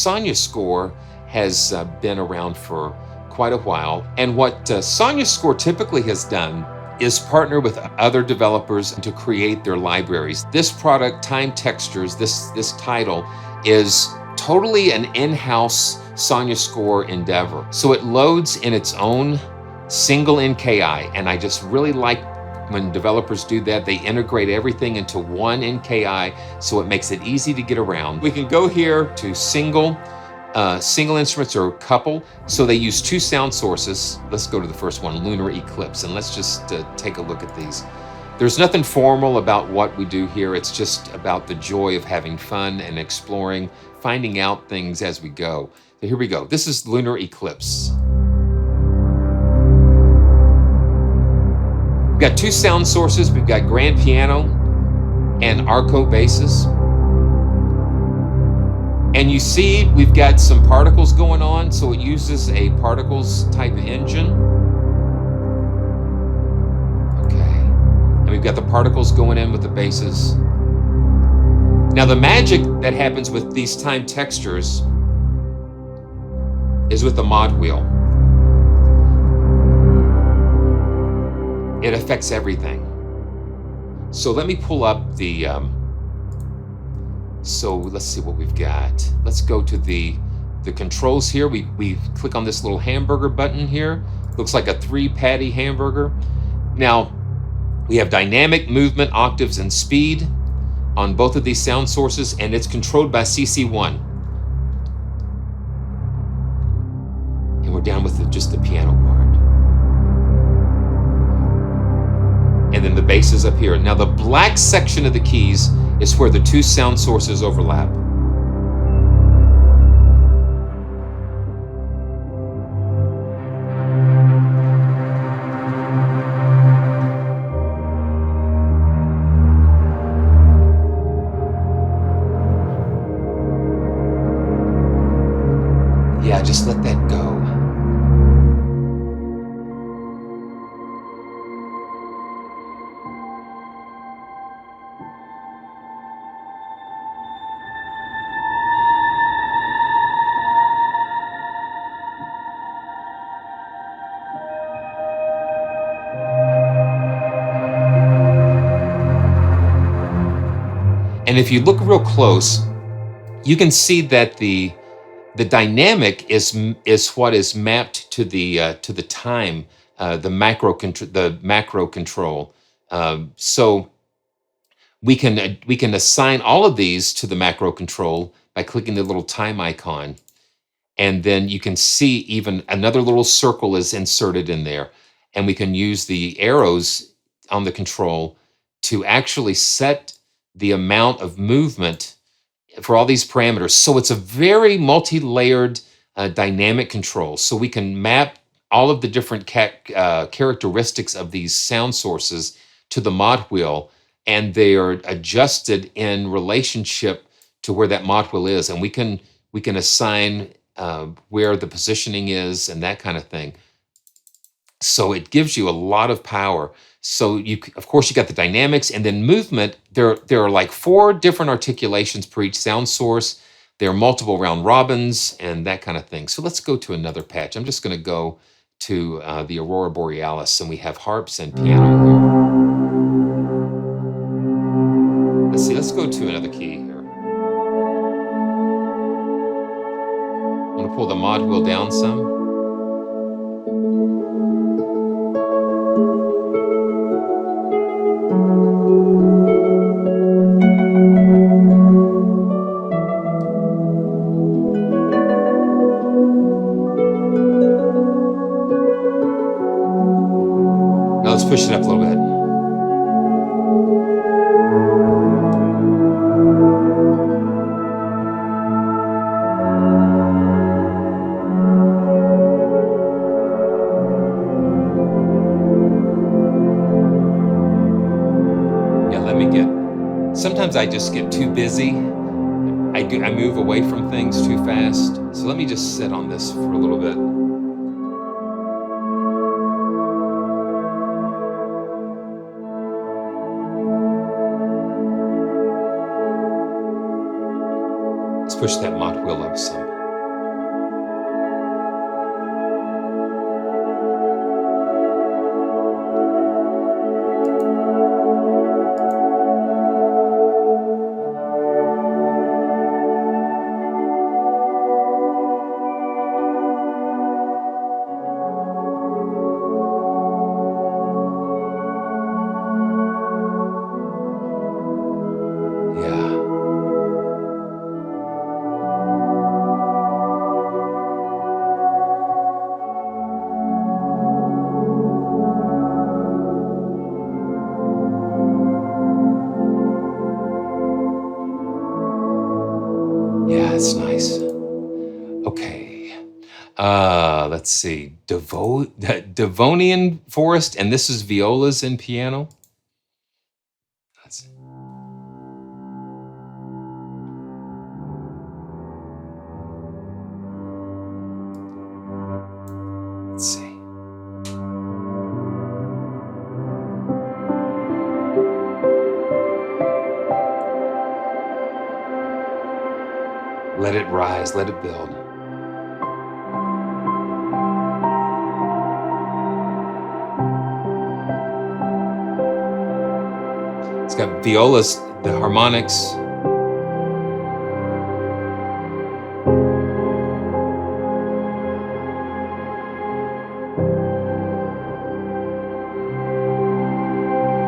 SONUSCORE has been around for quite a while. And what SONUSCORE typically has done is partner with other developers to create their libraries. This product, Time Textures, this title, is totally an in-house SONUSCORE endeavor. So it loads in its own single NKI, and I just really like when developers do that. They integrate everything into one NKI, so it makes it easy to get around. We can go here to single instruments or couple. So they use two sound sources. Let's go to the first one, Lunar Eclipse, and let's just take a look at these. There's nothing formal about what we do here. It's just about the joy of having fun and exploring, finding out things as we go. So here we go. This is Lunar Eclipse. We've got two sound sources. We've got grand piano and arco basses. And you see we've got some particles going on, so it uses a particles type engine. Okay, and we've got the particles going in with the basses. Now the magic that happens with these time textures is with the mod wheel. It affects everything. So let me pull up the, so let's see what we've got. Let's go to the controls here. We click on this little hamburger button here. Looks like a 3-patty hamburger. Now, we have dynamic, movement, octaves, and speed on both of these sound sources, and it's controlled by CC1. And we're down with just the piano part. And then the bass is up here. Now the black section of the keys is where the two sound sources overlap. Yeah, just let that go. And if you look real close, you can see that the dynamic is what is mapped to the time, the macro control. So we can assign all of these to the macro control by clicking the little time icon, and then you can see even another little circle is inserted in there, and we can use the arrows on the control to actually set the amount of movement for all these parameters. So it's a very multi-layered dynamic control. So we can map all of the different characteristics of these sound sources to the mod wheel, and they are adjusted in relationship to where that mod wheel is. And we can assign where the positioning is and that kind of thing. So it gives you a lot of power. So of course you got the dynamics, and then movement. There are like 4 different articulations per each sound source. There are multiple round robins and that kind of thing. So let's go to another patch. I'm just going to go to the Aurora Borealis, and we have harps and piano here. Let's see. Let's go to another key here. I'm going to pull the mod wheel down some. Let's push it up a little bit. Yeah, sometimes I just get too busy. I move away from things too fast. So let me just sit on this for a little bit. Let's push that mod wheel up some. Let's see, Devonian Forest, and this is violas and piano. Let's see. Let's see. Let it rise, let it build. It's got violas, the harmonics.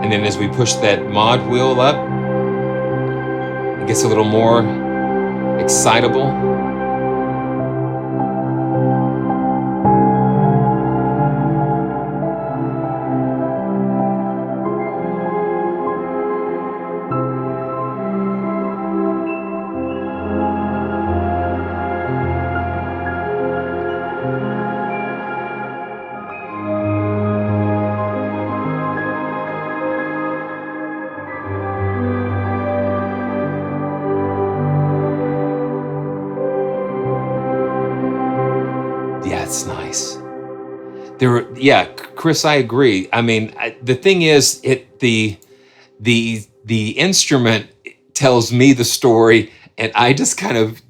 And then as we push that mod wheel up, it gets a little more excitable. Yeah, it's nice. Yeah, Chris, I agree. I mean, the thing is, the instrument tells me the story, and I just kind of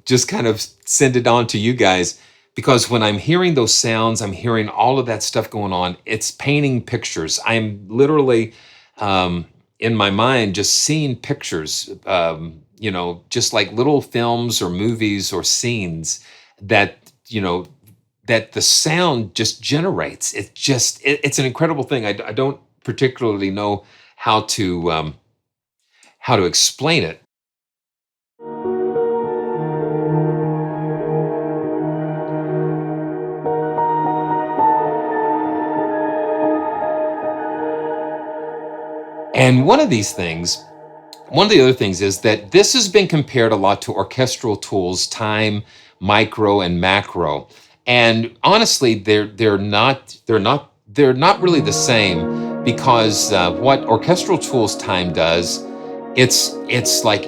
send it on to you guys, because when I'm hearing those sounds, I'm hearing all of that stuff going on. It's painting pictures. I'm literally in my mind just seeing pictures, just like little films or movies or scenes that that the sound just generates. It's an incredible thing. I don't particularly know how to explain it. And one of the other things is that this has been compared a lot to orchestral tools, time, micro, and macro. And honestly, they're not really the same, because what orchestral tools time does, it's like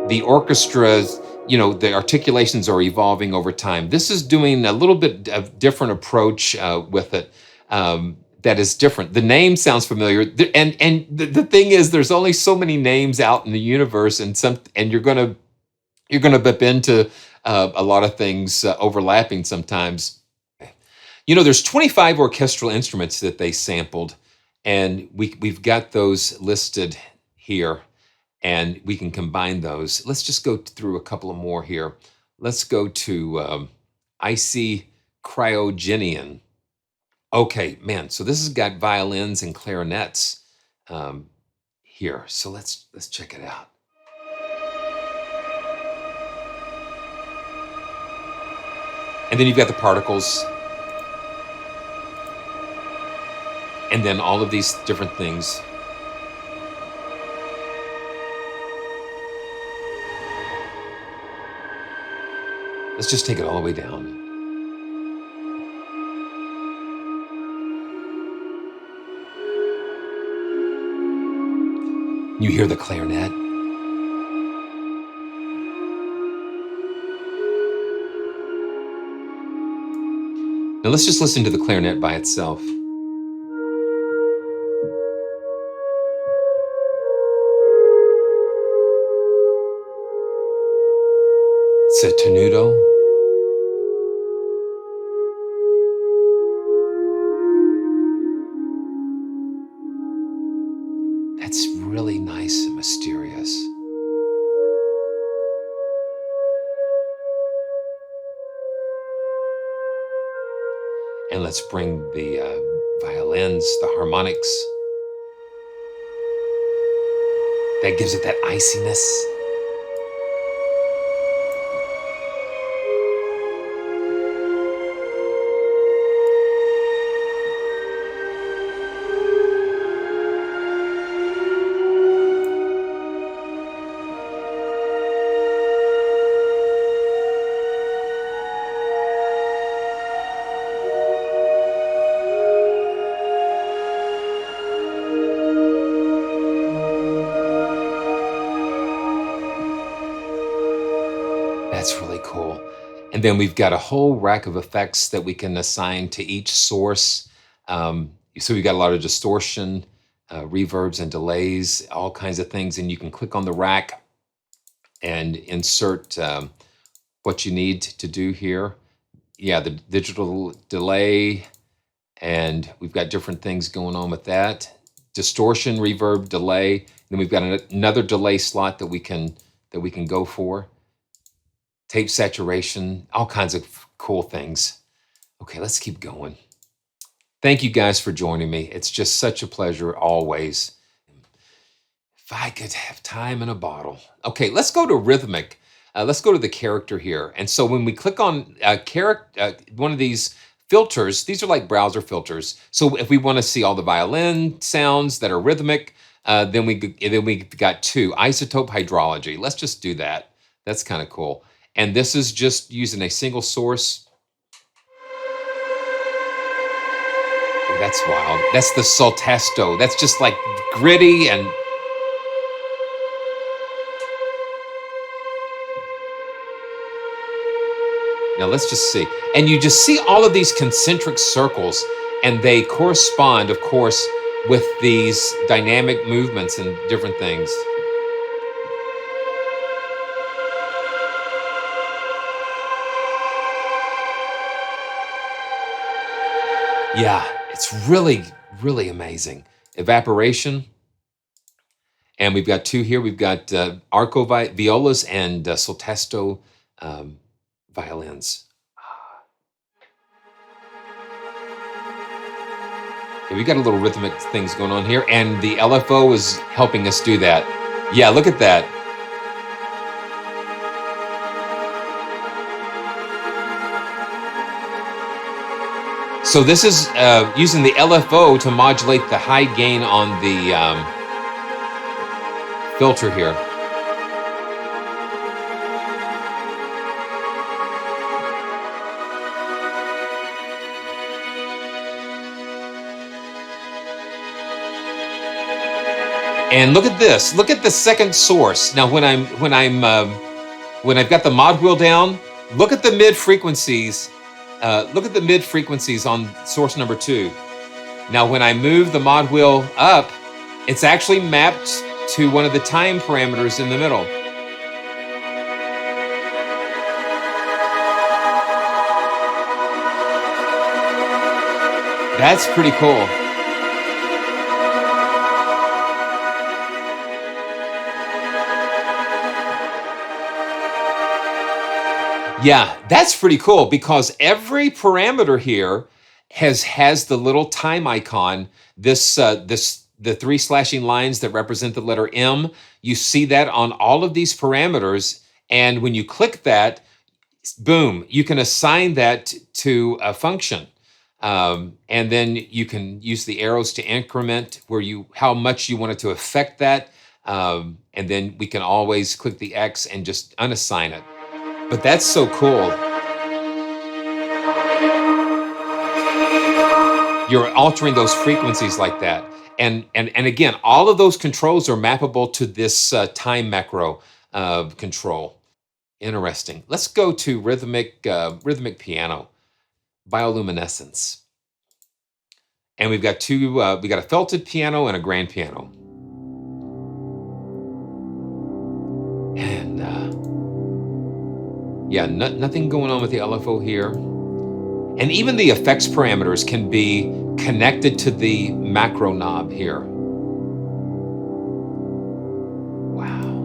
the orchestra, the articulations are evolving over time. This is doing a little bit of different approach with it. That is different. The name sounds familiar, and the thing is, there's only so many names out in the universe, and you're gonna bump into a lot of things overlapping sometimes. There's 25 orchestral instruments that they sampled, and we've got those listed here, and we can combine those. Let's just go through a couple of more here. Let's go to icy CRYOGENIAN. Okay, man. So this has got violins and clarinets here. So let's check it out. And then you've got the particles, and then all of these different things. Let's just take it all the way down. You hear the clarinet. Now let's just listen to the clarinet by itself. It's a Tenuto. That's really nice and mysterious. And let's bring the violins, the harmonics. That gives it that iciness. And then we've got a whole rack of effects that we can assign to each source. So we've got a lot of distortion, reverbs and delays, all kinds of things. And you can click on the rack and insert what you need to do here. Yeah, the digital delay, and we've got different things going on with that. Distortion, reverb, delay. Then we've got another delay slot that we can go for. Tape saturation, all kinds of cool things. Okay, let's keep going. Thank you guys for joining me. It's just such a pleasure always. If I could have time in a bottle. Okay, let's go to rhythmic. Let's go to the character here. And so when we click on one of these filters, these are like browser filters. So if we want to see all the violin sounds that are rhythmic, then we got two. Isotope hydrology. Let's just do that. That's kind of cool. And this is just using a single source. Oh, that's wild. That's the soltasto. That's just like gritty and... Now let's just see. And you just see all of these concentric circles, and they correspond, of course, with these dynamic movements and different things. Yeah, it's really, really amazing. Evaporation. And we've got two here. We've got arco violas and soltasto violins. Yeah, we got a little rhythmic things going on here, and the LFO is helping us do that. Yeah, look at that. So this is using the LFO to modulate the high gain on the filter here. And look at this. Look at the second source. Now, when I've got the mod wheel down, look at the mid frequencies. Look at the mid frequencies on source number 2. Now, when I move the mod wheel up, it's actually mapped to one of the time parameters in the middle. That's pretty cool. Yeah, that's pretty cool because every parameter here has the little time icon. The 3 slashing lines that represent the letter M. You see that on all of these parameters, and when you click that, boom, you can assign that to a function, and then you can use the arrows to increment how much you want it to affect that, and then we can always click the X and just unassign it. But that's so cool. You're altering those frequencies like that. And again, all of those controls are mappable to this time macro control. Interesting. Let's go to rhythmic piano, bioluminescence. And we've got two, we got a felted piano and a grand piano. And yeah, nothing going on with the LFO here. And even the effects parameters can be connected to the macro knob here. Wow.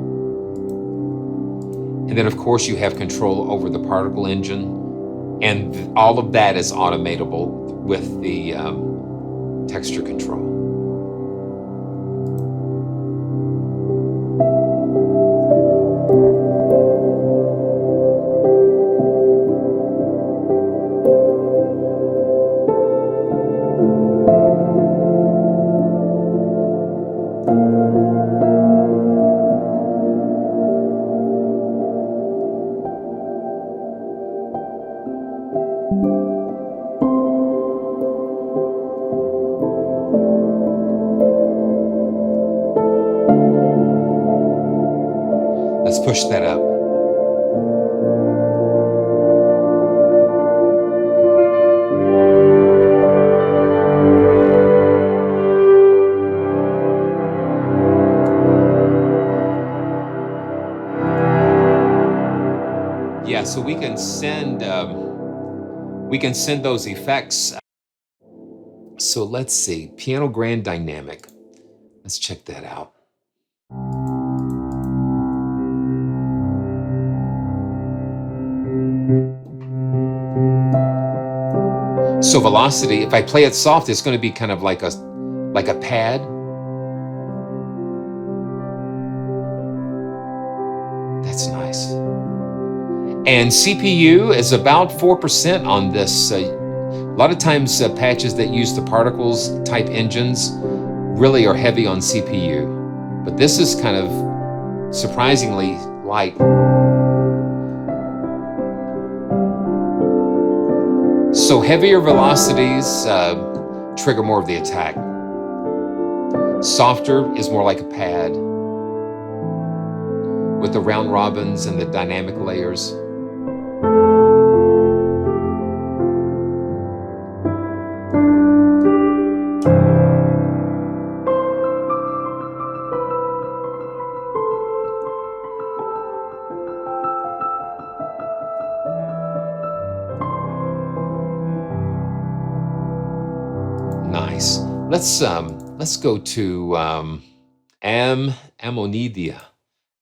And then, of course, you have control over the particle engine. And all of that is automatable with the texture control. Let's push that up. so we can send those effects. So let's see, piano grand dynamic. Let's check that out. So velocity, if I play it soft, it's going to be kind of like a pad. That's nice. And CPU is about 4% on this. A lot of times patches that use the particles type engines really are heavy on CPU, but this is kind of surprisingly light. So heavier velocities trigger more of the attack. Softer is more like a pad with the round robins and the dynamic layers. Nice. Let's go to Amonepea.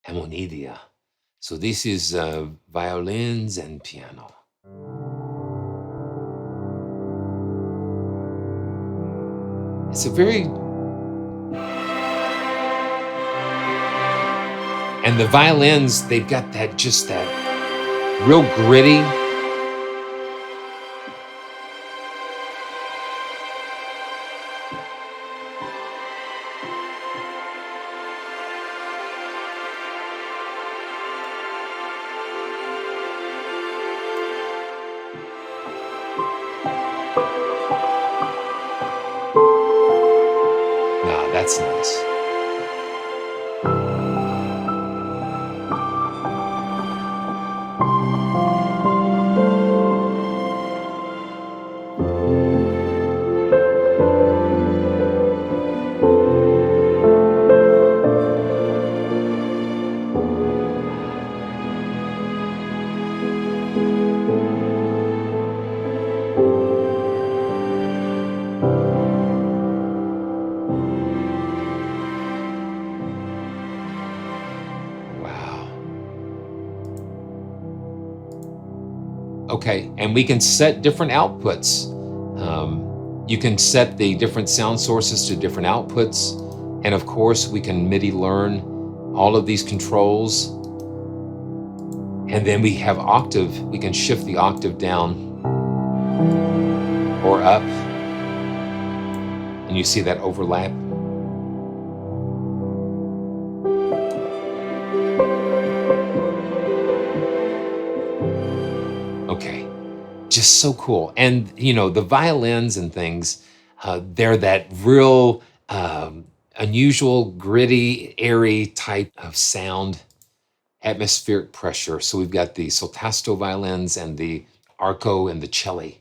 Amonepea. So this is violins and piano. It's a very, and the violins, they've got that, just that real gritty. That's nice. Okay, and we can set different outputs. You can set the different sound sources to different outputs. And of course, we can MIDI learn all of these controls. And then we have octave. We can shift the octave down or up. And you see that overlap. Okay, just so cool. And you know, the violins and things, they're that real unusual, gritty, airy type of sound, atmospheric pressure. So we've got the soltasto violins and the arco and the cello.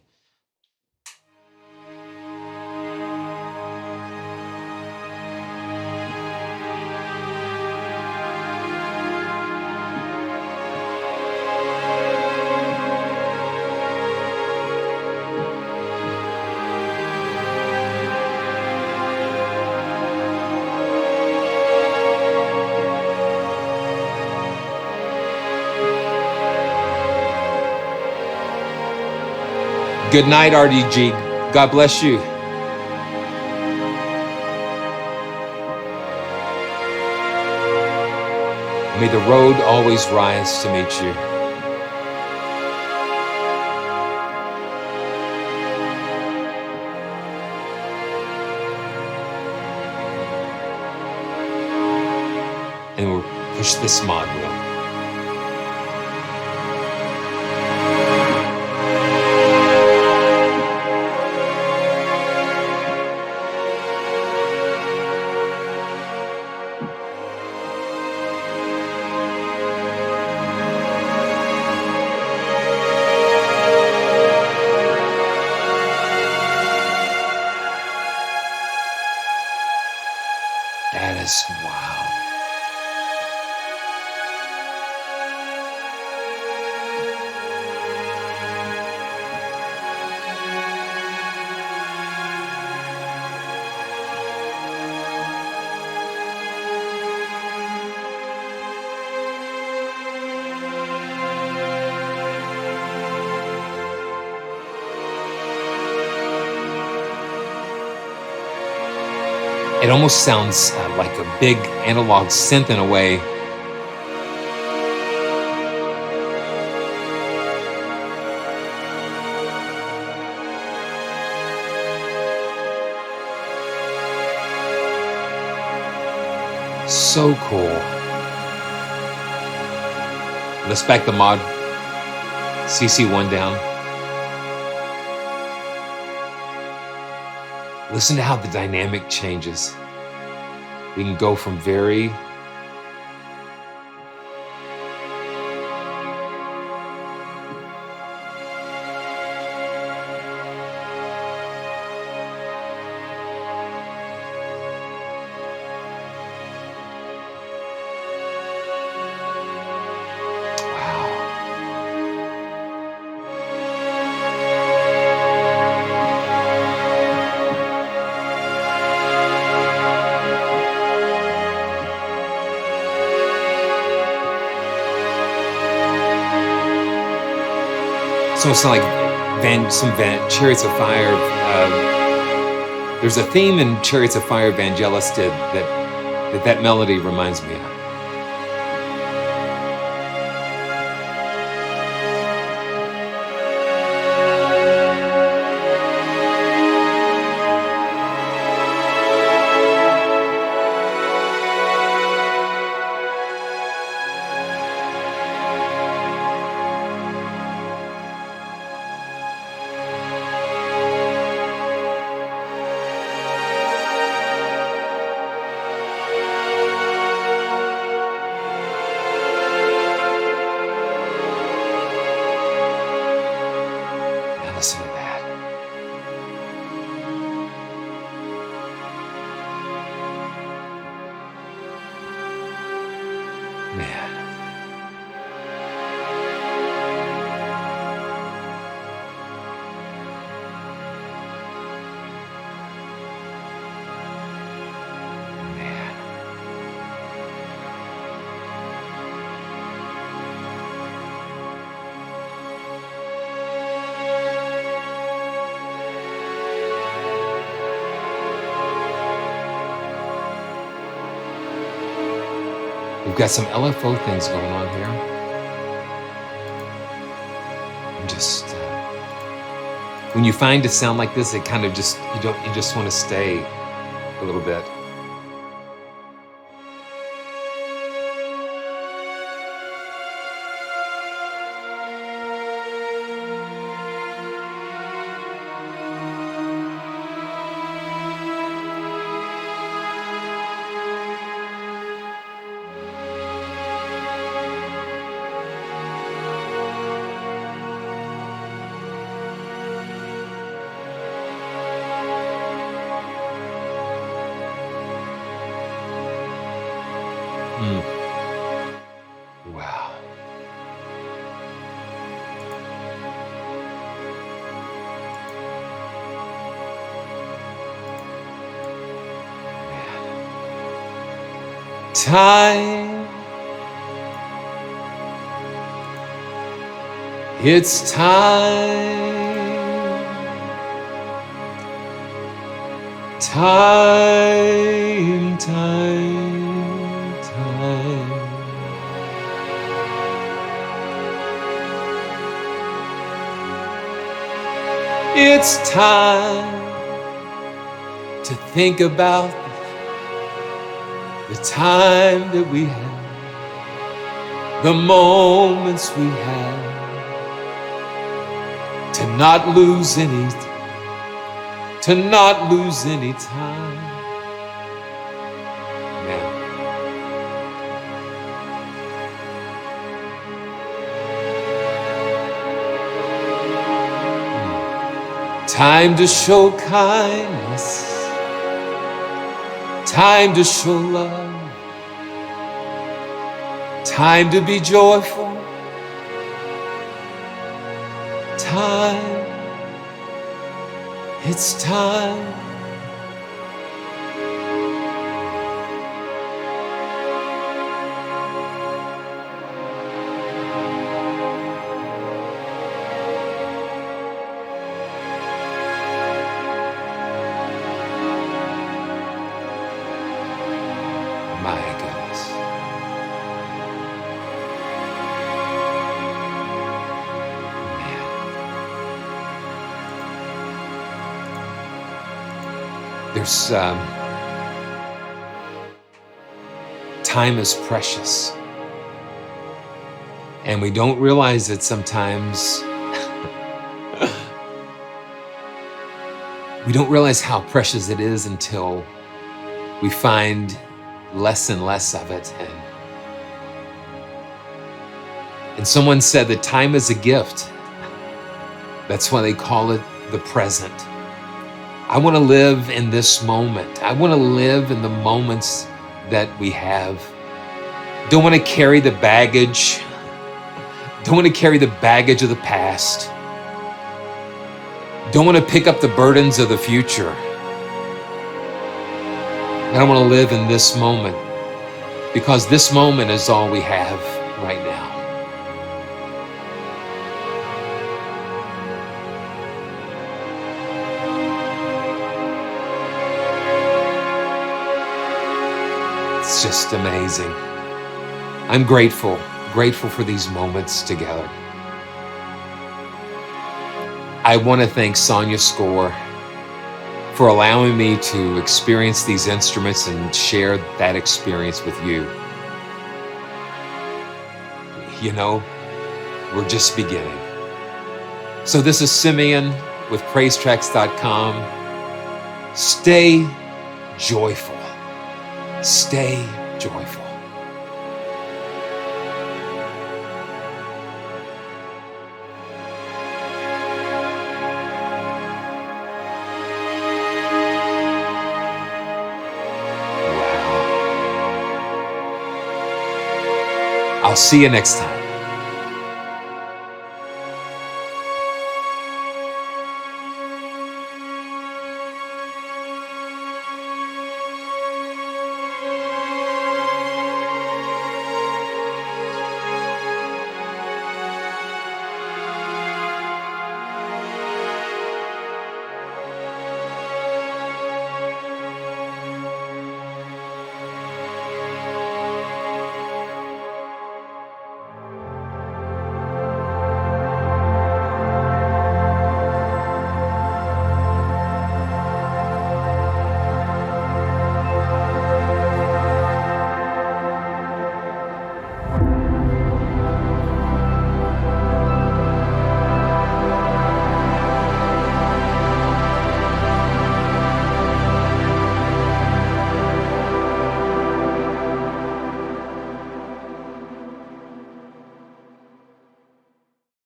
Good night, RDG. God bless you. May the road always rise to meet you. And we'll push this mod wheel. That is wow. It almost sounds like a big analog synth in a way. So cool. Let's back the mod CC1 down. Listen to how the dynamic changes. We can go from very so it's not like some Chariots of Fire. There's a theme in Chariots of Fire Vangelis did that melody reminds me of. Listen to that. Man. We've got some LFO things going on here. And just when you find a sound like this, it kind of just you just want to stay a little bit. Wow. Man. Time. It's time. Time, time, time. It's time to think about the time that we had, the moments we had, to not lose any time. Man. Time to show kindness, time to show love, time to be joyful, time. It's time. There's time is precious, and we don't realize it sometimes. We don't realize how precious it is until we find less and less of it. And someone said that time is a gift. That's why they call it the present. I want to live in this moment. I want to live in the moments that we have. Don't want to carry the baggage. Don't want to carry the baggage of the past. Don't want to pick up the burdens of the future. I don't want to live in this moment, because this moment is all we have right now. It's just amazing. I'm grateful for these moments together. I want to thank SONUSCORE for allowing me to experience these instruments and share that experience with you. You know, we're just beginning. So this is Simeon with PraiseTracks.com. Stay joyful. Stay joyful. I'll see you next time.